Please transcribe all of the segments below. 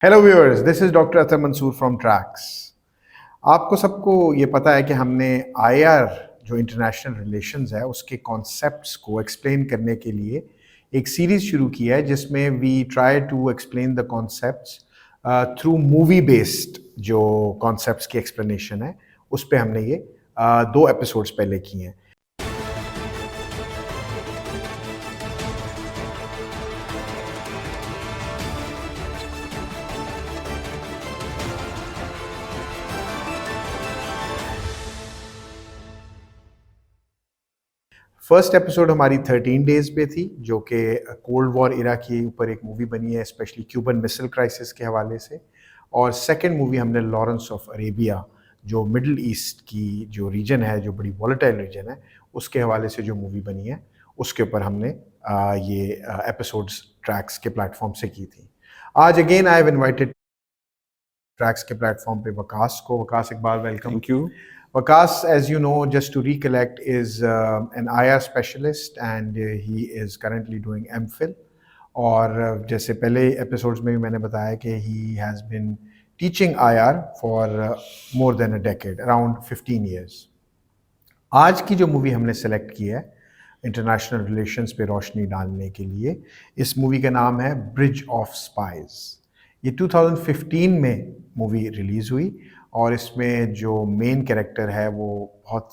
Hello viewers, this is doctor Athar Mansoor from Tracks. आपको सबको ये पता है कि हमने आईआर जो इंटरनेशनल रिलेशंस है उसके कॉन्सेप्ट्स को एक्सप्लेन करने के लिए एक सीरीज शुरू की है जिसमें we try to explain the concepts through movie based जो कॉन्सेप्ट्स की एक्सप्लेनेशन है उस पे हमने ये 2 एपिसोड्स पहले किए हैं। फर्स्ट एपिसोड हमारी 13 डेज पे थी जो कि कोल्ड वॉर इरा के ऊपर एक मूवी बनी है, स्पेशली क्यूबन मिसाइल क्राइसिस के हवाले से। और सेकंड मूवी हमने लॉरेंस ऑफ अरेबिया जो मिडल ईस्ट की जो रीजन है, जो बड़ी वॉलेटाइल रीजन है, उसके हवाले से जो मूवी बनी है उसके ऊपर हमने ये एपिसोड्स ट्रैक्स के प्लेटफॉर्म से की थी। आज again I have invited tracks के प्लेटफॉर्म पे वकास को। Waqas Iqbal, welcome. Thank you. Waqas, as you know, just to recollect, is an IR specialist and he is currently doing MPhil. और जैसे पहले एपिसोड्स में भी मैंने बताया कि he has been teaching IR for more than a decade, around 15 years. आज की जो मूवी हमने सेलेक्ट की है इंटरनेशनल रिलेशंस पे रोशनी डालने के लिए, इस मूवी का नाम है ब्रिज ऑफ स्पाइस। ये 2015 में मूवी रिलीज़ हुई और इसमें जो मेन कैरेक्टर है वो बहुत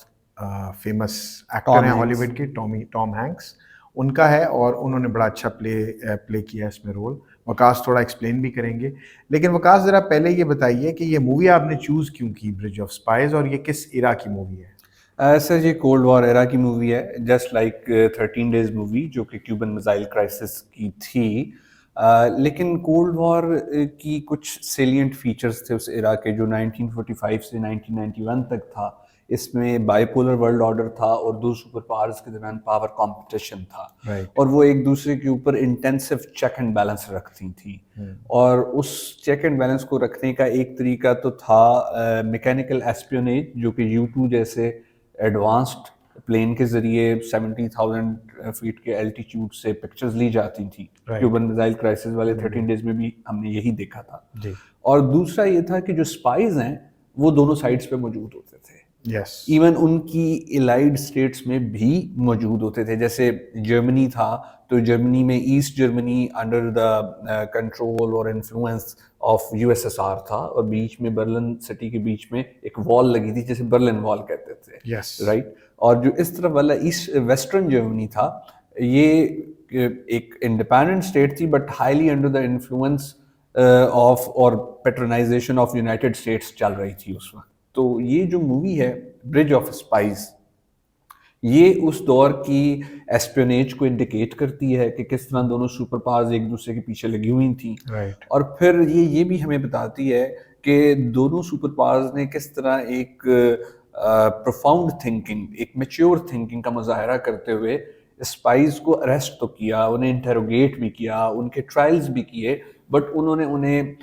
फेमस एक्टर हैं हॉलीवुड के, टॉम हैंक्स उनका है और उन्होंने बड़ा अच्छा प्ले किया इसमें रोल। वकास थोड़ा एक्सप्लेन भी करेंगे, लेकिन वकास ज़रा पहले ये बताइए कि ये मूवी आपने चूज़ क्यों की, ब्रिज ऑफ स्पाइस, और ये किस इरा की मूवी है? सर ये कोल्ड वॉर एरा की मूवी है, जस्ट लाइक 13 डेज मूवी जो कि क्यूबन मिसाइल क्राइसिस की थी। लेकिन कोल्ड वॉर की कुछ सेलिएंट फीचर्स थे उस एरा के जो 1945 से 1991 तक था। इसमें बाइपोलर वर्ल्ड ऑर्डर था और दो सुपर पावर्स के दरमियान पावर कंपटीशन था। और वो एक दूसरे के ऊपर इंटेंसिव चेक एंड बैलेंस रखती थी। और उस चेक एंड बैलेंस को रखने का एक तरीका तो था मैकेनिकल एस्पियोनेज, जो कि U2 जैसे एडवांस्ड प्लेन के जरिए 70,000 फीट के एल्टीट्यूड से पिक्चर्स ली जाती थी। क्यूबन मिसाइल क्राइसिस वाले 13 डेज में भी हमने यही देखा था जी। और दूसरा ये था कि जो स्पाइज हैं वो दोनों साइड्स पे मौजूद होते थे। इवन उनकी एलाइड स्टेट्स में भी मौजूद होते थे। जैसे जर्मनी था तो जर्मनी में east Germany under the control और इन्फ्लुएंस ऑफ USSR था और बीच में बर्लिन सिटी के बीच में एक वॉल लगी थी जिसे बर्लिन वॉल कहते थे। राइट। और जो इस तरफ वाला ईस्ट वेस्टर्न जर्मनी था ये एक इंडिपेंडेंट स्टेट थी but highly under the influence of और पेट्रोनाइजेशन ऑफ यूनाइटेड स्टेट्स चल रही थी उस वक्त। तो ये जो मूवी है ब्रिज ऑफ स्पाइस, ये उस दौर की एस्पियोनेज को इंडिकेट करती है कि किस तरह दोनों सुपर पावर्स एक दूसरे के पीछे लगी हुई थी। और फिर ये भी हमें बताती है कि दोनों सुपर पावर्स ने किस तरह एक प्रोफाउंड थिंकिंग, एक मैच्योर थिंकिंग का मुजाहरा करते हुए स्पाइस को अरेस्ट तो किया, उन्हें इंटेरोगेट भी किया, उनके ट्रायल्स भी किए, बट उन्होंने उन्हें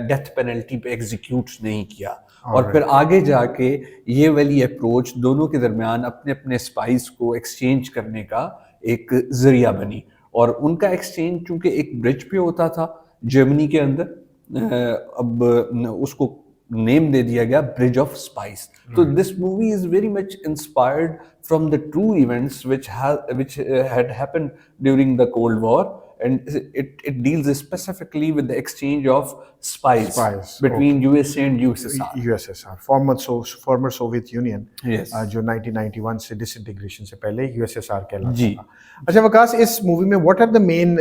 डेथ पेनल्टी पे एग्जीक्यूट नहीं किया। और फिर आगे जाके ये वाली अप्रोच दोनों के दरमियान अपने अपने स्पाइस को एक्सचेंज करने का एक जरिया बनी। और उनका एक्सचेंज चूंकि एक ब्रिज पे होता था जर्मनी के अंदर, अब उसको नेम दे दिया गया ब्रिज ऑफ स्पाइस। तो this movie is very much inspired from the true events which had happened during the Cold War, and it deals specifically with the exchange of spies between USA and USSR, former Soviet Union, yes, जो 1991 से disintegration से पहले USSR कहलाता था। अच्छा वकास, इस movie में what are the main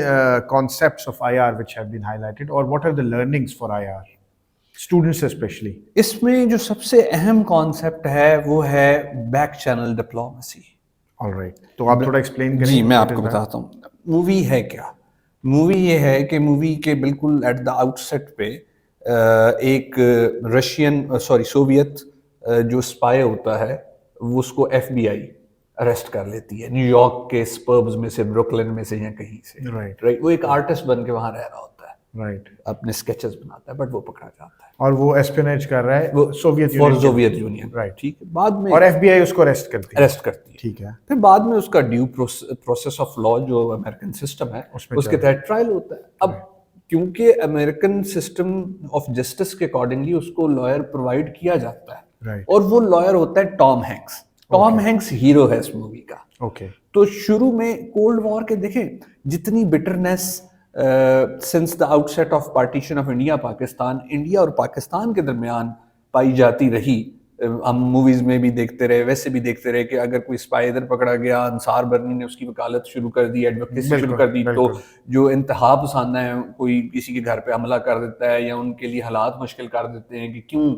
concepts of IR which have been highlighted, or what are the learnings for IR students specially? इसमें जो सबसे अहम कॉन्सेप्ट है वो है बैक चैनल डिप्लोमेसी। ऑलराइट, तो आप थोड़ा एक्सप्लेन करें। जी मैं आपको बताता हूँ मूवी है क्या। मूवी ये है कि मूवी के बिल्कुल एट द आउटसेट पे एक सोवियत जो स्पाई होता है वो उसको FBI अरेस्ट कर लेती है न्यूयॉर्क के स्पर्ब्स में से, ब्रुकलिन में से या कहीं से। राइट। वो एक आर्टिस्ट बन के वहाँ रह रहा होता है, अपने स्केचेस बनाता है, बट वो पकड़ा जाता है और वो एस्पियोनेज कर रहा है वो सोवियत यूनियन। राइट। ठीक है। बाद में और FBI उसको अरेस्ट करती है। ठीक है। फिर बाद में उसका ड्यू प्रोसेस ऑफ लॉ जो अमेरिकन सिस्टम है उसके तहत ट्रायल होता है। अब क्योंकि अमेरिकन सिस्टम ऑफ जस्टिस के अकॉर्डिंगली उसको लॉयर प्रोवाइड किया जाता है, राइट, और वो लॉयर होता है Tom Hanks. Tom Hanks hero है इस मूवी का। ओके, तो शुरू में कोल्ड वॉर के देखें जितनी bitterness since the outset of partition of India Pakistan, India और पाकिस्तान के दरमियान पाई जाती रही। हम मूवीज में भी देखते रहे, वैसे भी देखते रहे कि अगर कोई स्पाई इधर पकड़ा गया, अंसार बर्नी ने उसकी वकालत शुरू कर दी, एडवोकेसी शुरू बिल्कुल, कर दी, तो बिल्कुल, जो इंतहा पसंद है कोई किसी के घर पे हमला कर देता है या उनके लिए हालात मुश्किल कर देते हैं कि क्यों,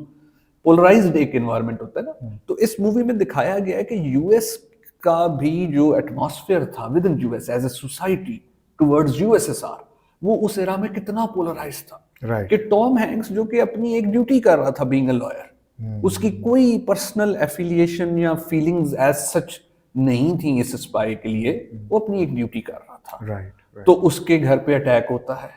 पोलराइज्ड एक एनवायरनमेंट होता है ना। तो इस मूवी में दिखाया गया है कि यूएस का भी जो एटमॉस्फेयर था within US as a society towards USSR, वो उस एरा में कितना पोलराइज था राइट, कि टॉम हैंक्स जो कि अपनी एक ड्यूटी कर रहा था बीइंग अ लॉयर, उसकी कोई पर्सनल एफिलिएशन या फीलिंग्स एज सच नहीं थी इस स्पाई के लिए, वो अपनी एक ड्यूटी कर रहा था। राइट, तो उसके घर पे अटैक होता है,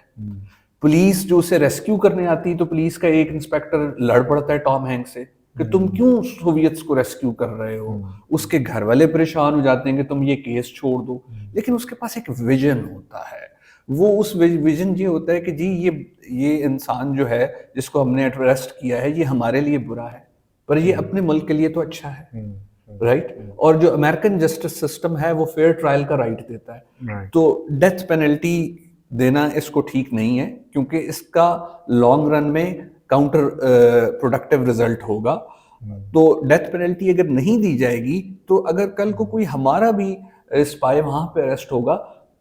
पुलिस जो उसे रेस्क्यू करने आती, तो पुलिस का एक इंस्पेक्टर लड़ पड़ता है टॉम हैंक से कि तुम क्यों सोवियत्स को रेस्क्यू कर रहे हो। उसके घर वाले परेशान हो जाते हैं कि तुम ये केस छोड़ दो, लेकिन उसके पास एक विजन होता है। वो उस विजन ये होता है कि जी ये इंसान जो है जिसको हमने अरेस्ट किया है ये हमारे लिए बुरा है, पर ये अपने मुल्क के लिए तो अच्छा है, राइट। और जो अमेरिकन जस्टिस सिस्टम है वो फेयर ट्रायल का राइट देता है। राइट, तो डेथ पेनल्टी देना इसको ठीक नहीं है, क्योंकि इसका लॉन्ग रन में काउंटर प्रोडक्टिव रिजल्ट होगा। तो डेथ पेनल्टी अगर नहीं दी जाएगी, तो अगर कल को कोई हमारा भी स्पाई वहां पे अरेस्ट होगा,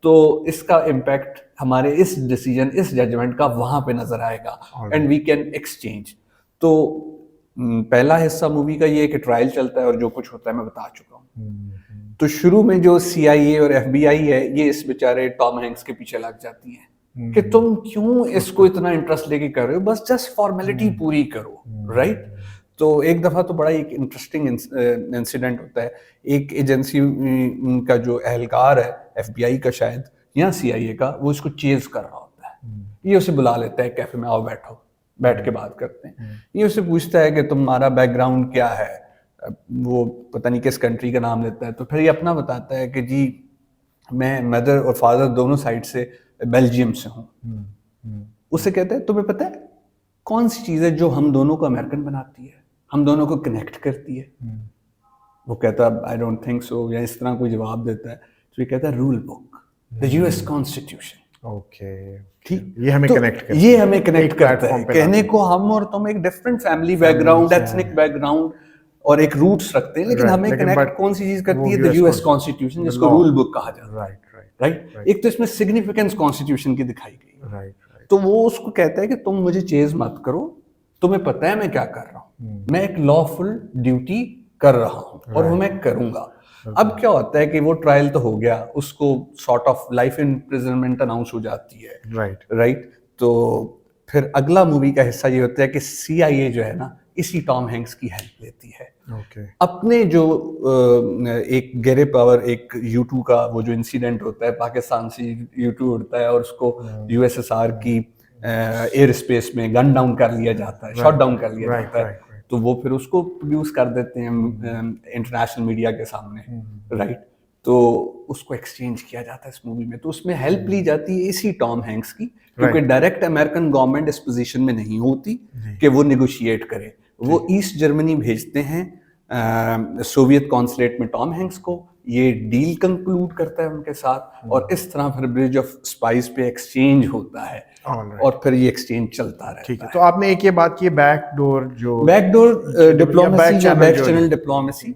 तो इसका इम्पैक्ट हमारे इस डिसीजन, इस जजमेंट का वहां पे नजर आएगा एंड वी कैन एक्सचेंज। तो पहला हिस्सा मूवी का ये है कि ट्रायल चलता है और जो कुछ होता है मैं बता चुका हूँ। तो शुरू में जो CIA और FBI है ये इस बेचारे टॉम हैंक्स के पीछे लग जाती है कि तुम क्यों इसको इतना इंटरेस्ट लेके कर रहे हो, बस जस्ट फॉर्मेलिटी पूरी करो, राइट। तो एक दफा तो बड़ा एक इंटरेस्टिंग इंसिडेंट होता है। एक एजेंसी का जो एहलकार है, FBI का शायद या CIA का, वो इसको चेज कर रहा होता है। ये उसे बुला लेता है कैफे में, आओ बैठो, बैठ के बात करते हैं। ये उसे पूछता है कि तुम्हारा बैकग्राउंड क्या है, वो पता नहीं किस कंट्री का नाम लेता है, तो फिर ये अपना बताता है कि जी मैं मदर और फादर दोनों साइड से बेल्जियम से हूँ। उसे कहता है तुम्हें पता है कौन सी चीज़ है जो हम दोनों को अमेरिकन बनाती है, हम दोनों को कनेक्ट करती है। वो कहता है आई डोंट थिंक सो, या इस तरह कोई जवाब देता है। तो ये कहता है rule book, the US constitution. Okay, ठीक, ये हमें तो कनेक्ट करता है, ये हमें कनेक्ट एक करता है। प्लेटफॉर्म पे कहने लाता को हम और तुम एक डिफरेंट फैमिली बैकग्राउंड, से एथनिक बैकग्राउंड और एक रूट्स रखते हैं, लेकिन Right, हमें लेकिन कनेक्ट but कौन सी चीज करती वो है, द US US कॉन्स्टिट्यूशन, जिसको law. रूल बुक कहा जाता है, राइट, राइट। राइट, एक तो इसमें सिग्निफिकेंस कॉन्स्टिट्यूशन की दिखाई गई है। राइट, राइट, तो वो उसको कहता है कि तुम मुझे चेज मत करो, तुम्हें पता है मैं क्या कर रहा हूँ, मैं एक लॉफुल ड्यूटी कर रहा हूँ और वो मैं करूंगा। अब क्या होता है कि वो ट्रायल तो हो गया, उसको sort of life imprisonment announce हो जाती है, राइट, राइट। तो फिर अगला मूवी का हिस्सा ये होता है कि CIA जो है ना इसी टॉम हैंक्स की हेल्प लेती है। ओके, अपने जो एक गेरे पावर, एक U2 का वो जो इंसिडेंट होता है, पाकिस्तान से U2 उड़ता है और उसको USSR की एयर स्पेस में गन डाउन कर लिया जाता है, शॉट डाउन कर लिया right, जाता है। right, right. तो वो फिर उसको प्रोड्यूस कर देते हैं इंटरनेशनल मीडिया के सामने, राइट। तो उसको एक्सचेंज किया जाता है इस मूवी में। तो उसमें हेल्प ली जाती है इसी टॉम हैंक्स की, क्योंकि डायरेक्ट अमेरिकन गवर्नमेंट इस पोजीशन में नहीं होती कि वो निगोशिएट करे। वो ईस्ट जर्मनी भेजते हैं सोवियत कॉन्सुलेट में टॉम हैंक्स को, ये डील कंक्लूड करता है उनके साथ, और इस तरह फिर ब्रिज ऑफ स्पाइस पे एक्सचेंज होता है। Alright. और फिर ये एक्सचेंज चलता रहता ठीक है। है। तो आपने एक ये बात की बैकडोर जो बैकडोर डिप्लोमेसी या बैक जो चैनल है। डिप्लोमेसी,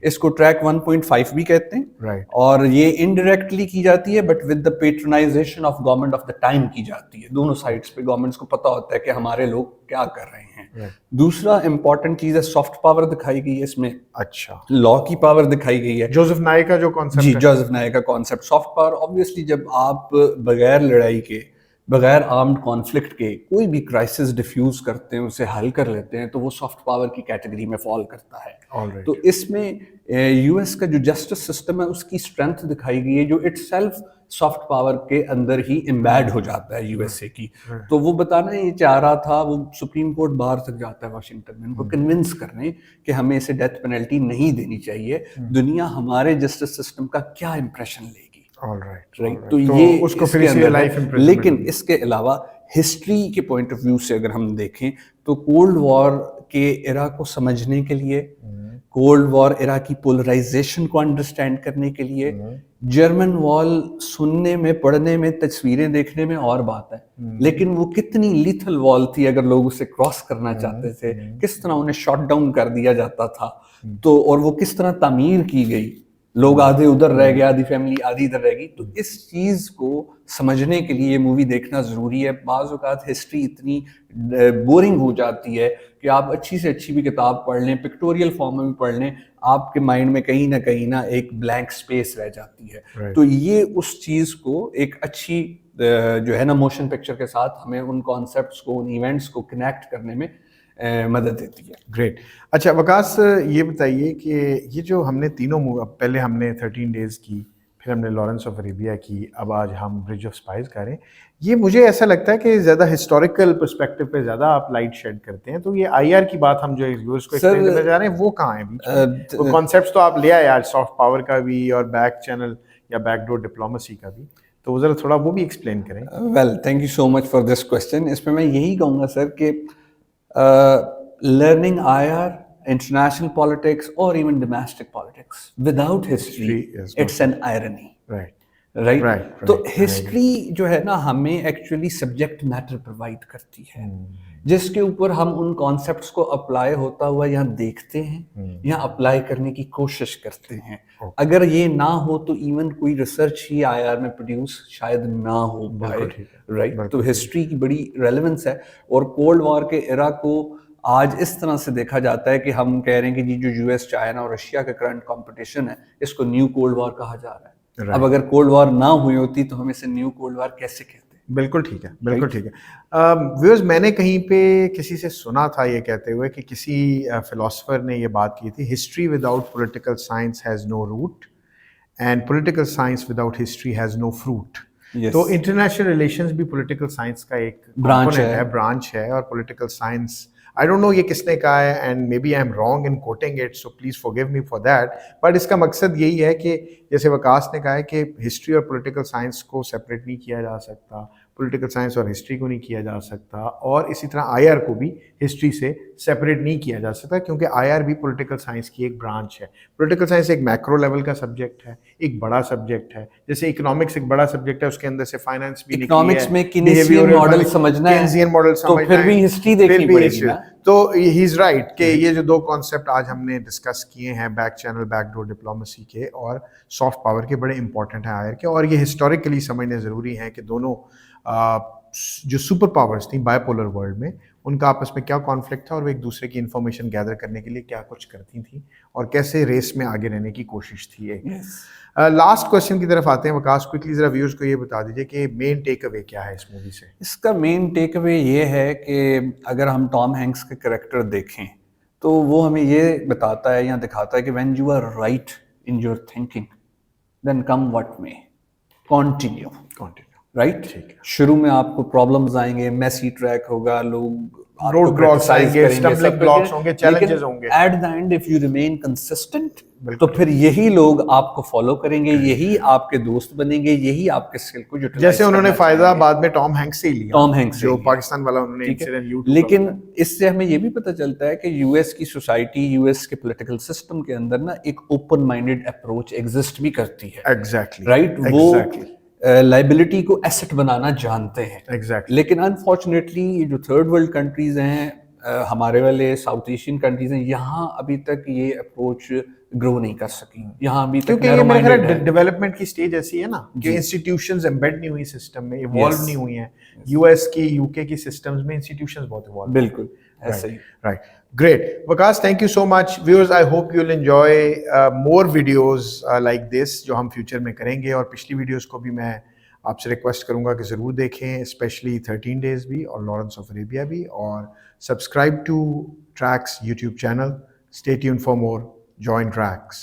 इसको ट्रैक 1.5 भी कहते हैं। Right. और ये इनडायरेक्टली की जाती है, but with the patronization of government of the time की जाती है। दोनों साइड्स पे गवर्नमेंट्स को पता होता है कि हमारे लोग क्या कर रहे हैं। Right. दूसरा इंपॉर्टेंट चीज है सॉफ्ट पावर दिखाई गई है इसमें, अच्छा, लॉ की पावर दिखाई गई है। जोसेफ नाई का जो जी, कॉन्सेप्ट है। जोसेफ नाई का कॉन्सेप्ट सॉफ्ट पावर, ऑब्वियसली जब आप बगैर लड़ाई के, बगैर आर्म्ड कॉन्फ्लिक्ट के कोई भी क्राइसिस डिफ्यूज करते हैं, उसे हल कर लेते हैं, तो वो सॉफ्ट पावर की कैटेगरी में फॉल करता है। Alright. तो इसमें US का जो जस्टिस सिस्टम है उसकी स्ट्रेंथ दिखाई गई है, जो इटसेल्फ सॉफ्ट पावर के अंदर ही एम्बेड हो जाता है USA की। तो वो बताना ये चाह रहा था, वो सुप्रीम कोर्ट बाहर तक जाता है वाशिंगटन में, उनको कन्विंस करने कि हमें इसे डेथ पेनल्टी नहीं देनी चाहिए। दुनिया हमारे जस्टिस सिस्टम का क्या इंप्रेशन लेगी। Alright, right. तो ऑलराइट, तो ये उसको फिर इसके इसलिए अंदर लाइफ है। इम्प्रिजनमेंट लेकिन हुई। इसके अलावा हिस्ट्री के पॉइंट ऑफ व्यू से अगर हम देखें तो कोल्ड वॉर के एरा को समझने के लिए, कोल्ड वॉर एरा की पोलराइजेशन को अंडरस्टैंड करने के लिए, जर्मन वॉल सुनने में, पढ़ने में, तस्वीरें देखने में और बात है, लेकिन वो कितनी लिथल वॉल थी अगर लोग उसे क्रॉस करना चाहते थे, किस तरह उन्हें शॉट डाउन कर दिया जाता था, तो और वो किस तरह तामीर की गई, लोग आधे उधर रह गए, आधी फैमिली आधी इधर रह गई। तो इस चीज को समझने के लिए ये मूवी देखना जरूरी है। बाज़ औक़ात हिस्ट्री इतनी बोरिंग हो जाती है कि आप अच्छी से अच्छी भी किताब पढ़ लें, पिक्टोरियल फॉर्म में भी पढ़ लें, आपके माइंड में कहीं ना एक ब्लैंक स्पेस रह जाती है। Right. तो ये उस चीज को एक अच्छी जो है ना मोशन पिक्चर के साथ हमें उन कॉन्सेप्ट्स को, उन इवेंट्स को कनेक्ट करने में मदद देती है। ग्रेट। अच्छा वकास, ये बताइए कि ये जो हमने तीनों पहले हमने 13 डेज की, फिर हमने लॉरेंस ऑफ अरेबिया की, अब आज हम ब्रिज ऑफ स्पाइस कर रहे हैं, ये मुझे ऐसा लगता है कि ज़्यादा हिस्टोरिकल पर्सपेक्टिव पे ज़्यादा आप लाइट शेड करते हैं, तो ये आईआर की बात हम जो व्यूअर्स को एक्सप्लेन करना चाह रहे हैं वो कहाँ है बीच में? वो कॉन्सेप्ट्स तो आप ले आए आज, सॉफ्ट पावर का भी और बैक चैनल या बैकडोर डिप्लोमेसी का भी, तो वो ज़रा थोड़ा वो भी एक्सप्लेन करें। Well, thank you so much for this question. इसमें मैं यही कहूँगा सर कि learning IR, international politics, or even domestic politics without history, History is it's an irony. Right right Right, तो right, हिस्ट्री जो है ना हमें एक्चुअली सब्जेक्ट मैटर प्रोवाइड करती है, जिसके ऊपर हम उन कॉन्सेप्ट्स को अप्लाई होता हुआ यहाँ देखते हैं या अप्लाई करने की कोशिश करते हैं। अगर ये ना हो तो इवन कोई रिसर्च ही आईआर में प्रोड्यूस शायद ना हो पाए। राइट, तो हिस्ट्री की बड़ी रेलेवेंस है। और कोल्ड वॉर के एरा को आज इस तरह से देखा जाता है कि हम कह रहे हैं कि जी जो यूएस, चाइना और रशिया का करंट कंपटीशन है, इसको न्यू कोल्ड वॉर कहा जा रहा है। Right. अब अगर कोल्ड वॉर ना हुई होती तो हम इसे न्यू कोल्ड वॉर कैसे कहते? बिल्कुल ठीक है, बिल्कुल ठीक है। व्यूअर्स, मैंने कहीं पे किसी से सुना था ये कहते हुए कि किसी फिलोसफर ने ये बात की थी, history without political science has no root and political science without history has no fruit. तो इंटरनेशनल रिलेशंस भी पॉलिटिकल साइंस का एक ब्रांच है और political science, I don't know ये किसने कहा है and maybe I am wrong in quoting it, so please forgive me for that, but इसका मकसद यही है कि जैसे वकास ने कहा है कि हिस्ट्री और पॉलिटिकल साइंस को सेपरेट नहीं किया जा सकता, पॉलिटिकल साइंस और हिस्ट्री को नहीं किया जा सकता, और इसी तरह आईआर को भी हिस्ट्री से सेपरेट नहीं किया जा सकता, क्योंकि आईआर भी पॉलिटिकल साइंस की एक ब्रांच है। पॉलिटिकल साइंस एक मैक्रो लेवल का सब्जेक्ट है, एक बड़ा सब्जेक्ट है, जैसे इकोनॉमिक्स एक बड़ा सब्जेक्ट है, उसके अंदर से फाइनेंस भी इकोनॉमिक्स में केनेसियन मॉडल समझना है तो फिर भी हिस्ट्री देखनी पड़ेगी ना। तो ही इज राइट कि ये जो दो कॉन्सेप्ट आज हमने डिस्कस किए हैं, बैक चैनल बैकडोर डिप्लोमेसी के और सॉफ्ट पावर के, बड़े इंपॉर्टेंट हैं आईआर के, और ये हिस्टोरिकली समझने ज़रूरी है कि दोनों जो सुपर पावर्स थी बायपोलर वर्ल्ड में, उनका आपस में क्या कॉन्फ्लिक्ट था और वो एक दूसरे की इंफॉर्मेशन गैदर करने के लिए क्या कुछ करती थी और कैसे रेस में आगे रहने की कोशिश थी। एक लास्ट क्वेश्चन की तरफ आते हैं वकास, क्विकली जरा व्यूअर्स को ये बता दीजिए कि मेन टेक अवे क्या है इस मूवी से? इसका मेन टेक अवे ये है कि अगर हम टॉम हैंक्स के कैरेक्टर देखें तो वो हमें ये बताता है या दिखाता है कि when you are right in your thinking then come what may, continue. Right, शुरू में आपको प्रॉब्लम्स आएंगे, मेसी ट्रैक होगा, लोग रोड ब्लॉक्स आएंगे, स्टम्बलिंग ब्लॉक्स होंगे, चैलेंजेस होंगे, at the end if you remain consistent तो फिर यही लोग आपको फॉलो करेंगे, यही आपके दोस्त बनेंगे, यही आपके स्किल को यूटिलाइज, जैसे उन्होंने फायदा बाद में टॉम हैंक्स से लिया, टॉम हैंक्स जो पाकिस्तान वाला उन्होंने इंसिडेंट यूट्यूब। लेकिन इससे हमें ये भी पता चलता है कि यूएस की सोसाइटी, यूएस के पॉलिटिकल सिस्टम के अंदर ना एक ओपन माइंडेड अप्रोच एग्जिस्ट भी करती है। एग्जैक्टली राइट, वो लाइबिलिटी को एसेट बनाना जानते हैं। Exactly. लेकिन अनफॉर्चुनेटली ये जो थर्ड वर्ल्ड कंट्रीज हैं, हमारे वाले साउथ एशियन कंट्रीज हैं, यहाँ अभी तक ये अप्रोच ग्रो नहीं कर सकी, यहाँ अभी तक क्योंकि ये मेरे ख्याल डेवलपमेंट की स्टेज ऐसी है ना कि इंस्टीट्यूशंस एम्बेड नहीं हुई सिस्टम में, इवॉल्व नहीं हुई हैं। यूएस की, यूके की सिस्टम्स में इंस्टीट्यूशंस बहुत इवॉल्व। बिल्कुल ऐसे ही। Right, great Waqas, thank you so much. Viewers, I hope you will enjoy more videos like this जो हम फ्यूचर में करेंगे, और पिछली वीडियोस को भी मैं आपसे रिक्वेस्ट करूंगा कि ज़रूर देखें, स्पेशली 13 डेज भी और लॉरेंस ऑफ अरेबिया भी, और subscribe to Tracks YouTube channel. Stay tuned for more, join tracks.